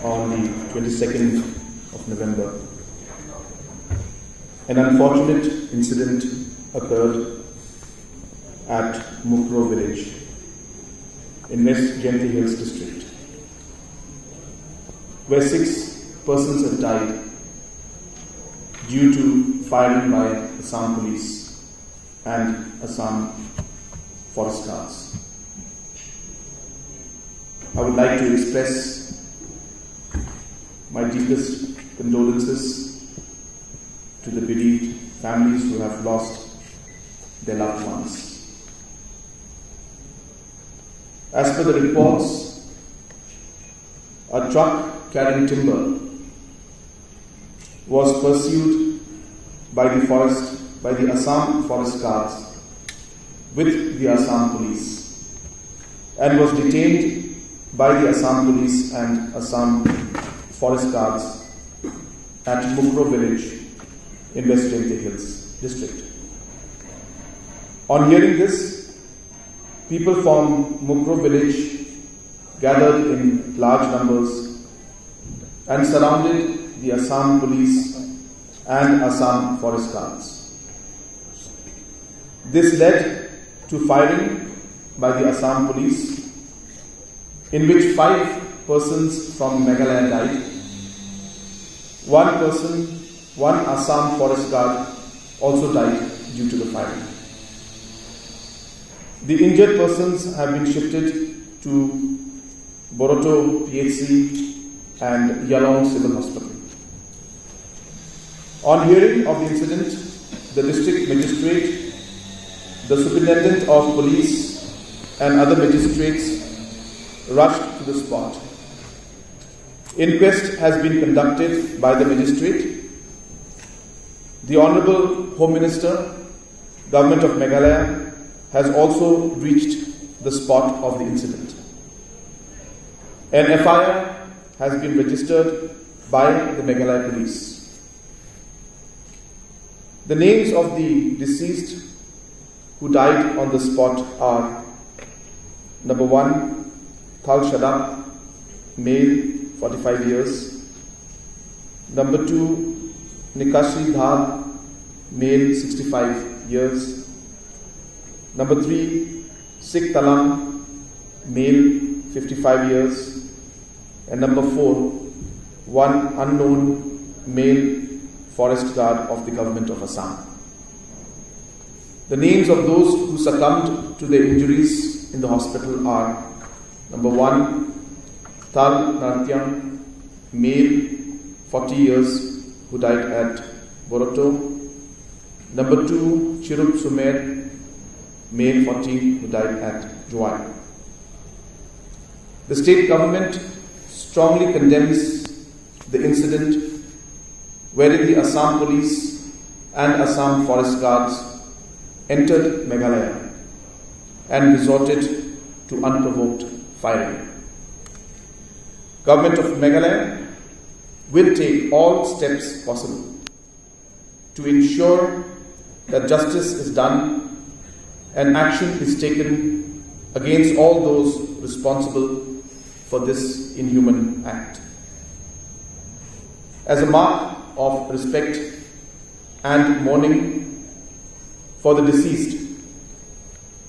on the 22nd of November. An unfortunate incident occurred at Mukroh village in West Gently Hills district, where 6 persons have died due to firing by Assam police and Assam forest guards. I would like to express my deepest condolences to the bereaved families who have lost their loved ones. As per the reports, a truck carrying timber was pursued by the Assam forest guards with the Assam police and was detained by the Assam police and Assam forest guards at Mukroh village in West Gently Hills district. On hearing this, people from Mukroh village gathered in large numbers and surrounded the Assam police and Assam forest guards. This led to firing by the Assam police, in which 5 persons from Meghalaya died. 1 Assam forest guard also died due to the firing. The injured persons have been shifted to Boroto PHC and Yalong Civil Hospital. On hearing of the incident, the district magistrate, the superintendent of police and other magistrates rushed to the spot. Inquest has been conducted by the magistrate. The Honourable Home Minister, Government of Meghalaya, has also reached the spot of the incident. An FIR has been registered by the Meghalaya Police. The names of the deceased who died on the spot are: number 1, Thal Shadak, male, 45 years. Number 2, Nikashi Dhar, male, 65 years. Number 3, Sikh Talam, male, 55 years. And number 4, one unknown male forest guard of the government of Assam. The names of those who succumbed to their injuries in the hospital are: number 1, Tal Nartyam, male, 40 years, who died at Boroto. Number 2, Chirup Sumer, male, 40, who died at Joy. The state government strongly condemns the incident wherein the Assam police and Assam forest guards entered Meghalaya and resorted to unprovoked firing. Government of Meghalaya will take all steps possible to ensure that justice is done and action is taken against all those responsible for this inhuman act. As a mark of respect and mourning for the deceased,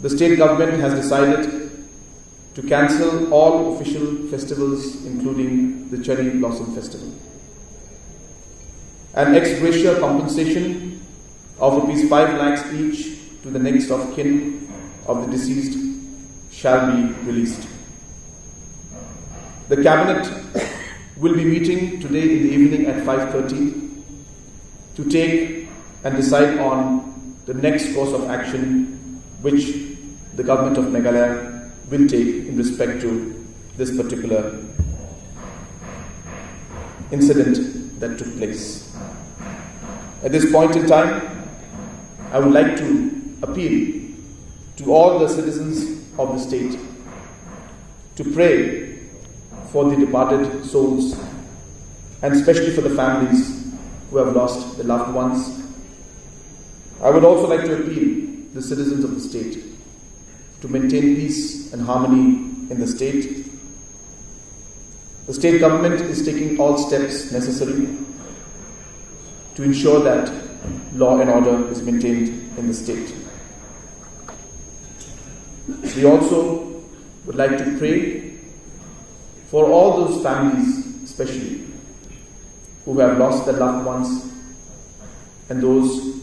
the state government has decided to cancel all official festivals, including the Cherry Blossom Festival. An ex gratia compensation of Rs 5 lakhs each to the next of kin of the deceased shall be released. The Cabinet will be meeting today in the evening at 5:30 to take and decide on the next course of action which the government of Meghalaya will take in respect to this particular incident that took place. At this point in time, I would like to appeal to all the citizens of the state to pray for the departed souls, and especially for the families who have lost their loved ones. I would also like to appeal to the citizens of the state to maintain peace and harmony in the state, The state government is taking all steps necessary to ensure that law and order is maintained in the state. We also would like to pray for all those families, especially, who have lost their loved ones and those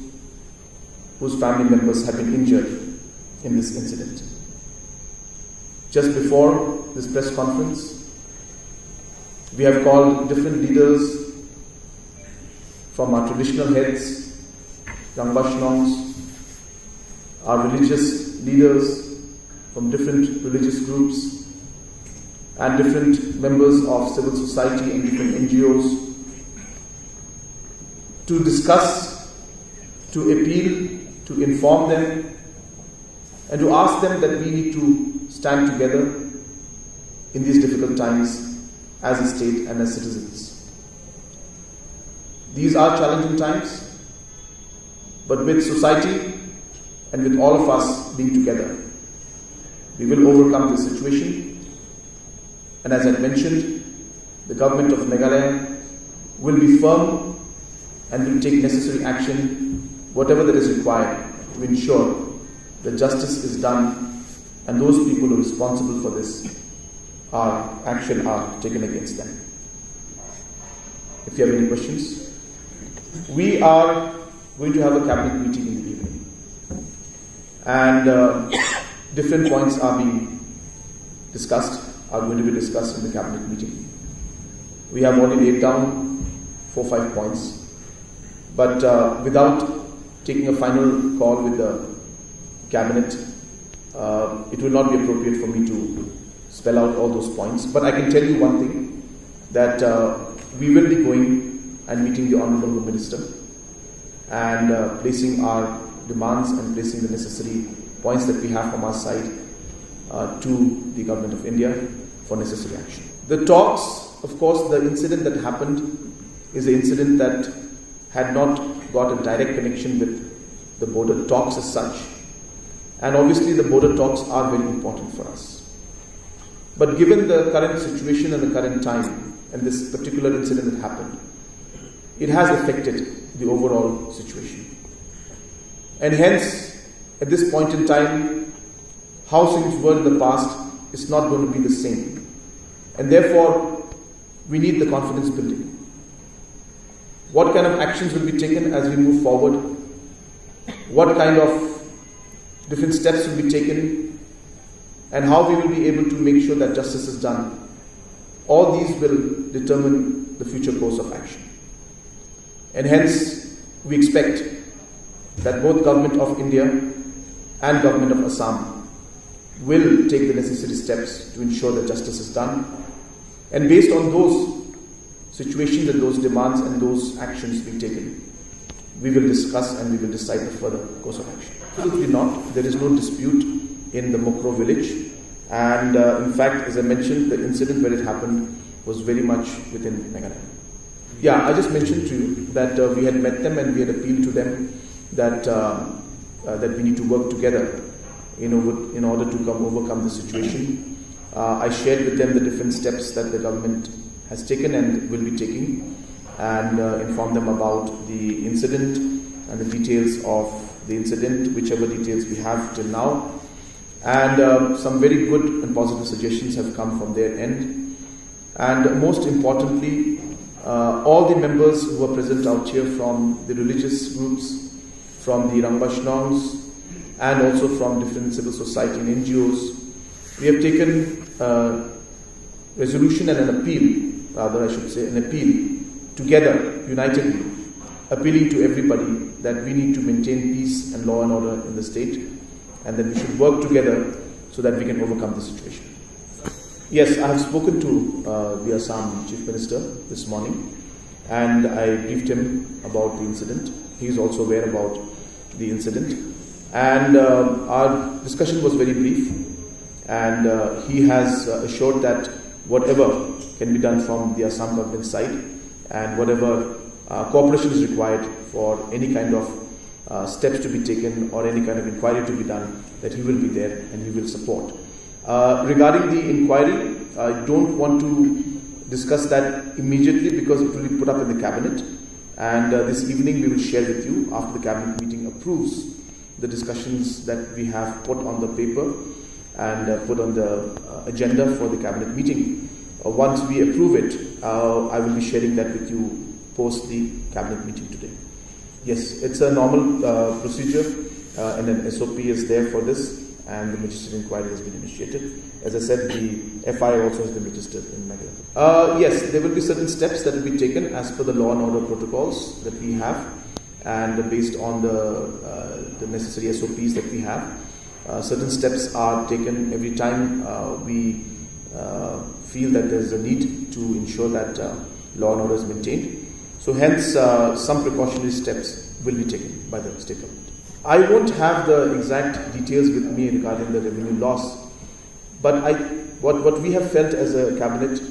whose family members have been injured in this incident. Just before this press conference, we have called different leaders from our traditional heads, Rangbashnongs, our religious leaders from different religious groups, and different members of civil society and different NGOs to discuss, to appeal, to inform them, and to ask them that we need to stand together in these difficult times as a state and as citizens. These are challenging times, but with society and with all of us being together, we will overcome this situation. And as I mentioned, the government of Meghalaya will be firm and will take necessary action, whatever that is required, to ensure that justice is done and those people who are responsible for this action are taken against them. If you have any questions, we are going to have a cabinet meeting in the evening, and different points are going to be discussed in the cabinet meeting. We have already laid down 4 or 5 points, but without taking a final call with the cabinet, it will not be appropriate for me to spell out all those points. But I can tell you one thing, that we will be going and meeting the Honourable Home Minister and placing our demands and placing the necessary points that we have from our side to the Government of India for necessary action. The talks, of course, the incident that happened is an incident that had not got a direct connection with the border talks as such. And obviously the border talks are very important for us. But given the current situation and the current time and this particular incident that happened, it has affected the overall situation. And hence, at this point in time, how things were in the past is not going to be the same. And therefore, we need the confidence building. What kind of actions will be taken as we move forward? What kind of different steps will be taken? And how we will be able to make sure that justice is done? All these will determine the future course of action. And hence, we expect that both Government of India and Government of Assam will take the necessary steps to ensure that justice is done. And based on those situations and those demands and those actions being taken, we will discuss and we will decide the further course of action. Absolutely not. There is no dispute in the Mukroh village. And in fact, as I mentioned, the incident where it happened was very much within Meghalaya. Yeah, I just mentioned to you that we had met them and we had appealed to them that that we need to work together in order to overcome the situation. I shared with them the different steps that the government has taken and will be taking, and informed them about the incident and the details of the incident, whichever details we have till now. And some very good and positive suggestions have come from their end. And most importantly, all the members who are present out here from the religious groups, from the Rangbashnongs, and also from different civil society and NGOs, we have taken a resolution and an appeal, rather I should say an appeal, together, unitedly, appealing to everybody that we need to maintain peace and law and order in the state, and that we should work together so that we can overcome the situation. Yes, I have spoken to the Assam Chief Minister this morning, and I briefed him about the incident. He is also aware about the incident, and our discussion was very brief, and he has assured that whatever can be done from the Assam government side and whatever cooperation is required for any kind of steps to be taken or any kind of inquiry to be done, that he will be there and he will support. Regarding the inquiry, I don't want to discuss that immediately because it will be put up in the cabinet, and this evening we will share with you after the cabinet meeting approves the discussions that we have put on the paper and put on the agenda for the cabinet meeting. Once we approve it, I will be sharing that with you post the cabinet meeting today. Yes, it's a normal procedure and an SOP is there for this, and the magistrate inquiry has been initiated. As I said, the FIR also has been registered in Meghalaya. Yes, there will be certain steps that will be taken as per the law and order protocols that we have, and based on the necessary SOPs that we have. Certain steps are taken every time we feel that there is a need to ensure that law and order is maintained. So hence, some precautionary steps will be taken by the state government. I won't have the exact details with me regarding the revenue loss, but what we have felt as a cabinet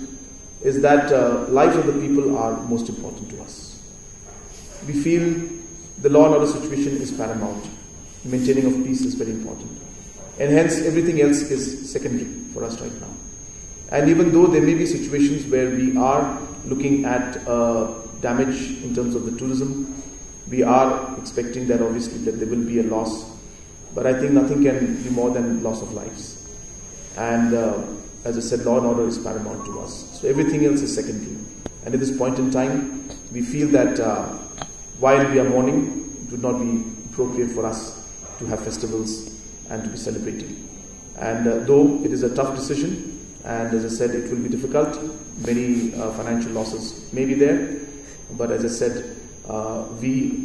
is that lives of the people are most important to us. We feel the law and order situation is paramount. Maintaining of peace is very important. And hence, everything else is secondary for us right now. And even though there may be situations where we are looking at damage in terms of the tourism, we are expecting that obviously that there will be a loss. But I think nothing can be more than loss of lives. And as I said, law and order is paramount to us. So everything else is secondary. And at this point in time, we feel that while we are mourning, it would not be appropriate for us to have festivals and to be celebrating. And though it is a tough decision, and as I said, it will be difficult, many financial losses may be there, but as I said, we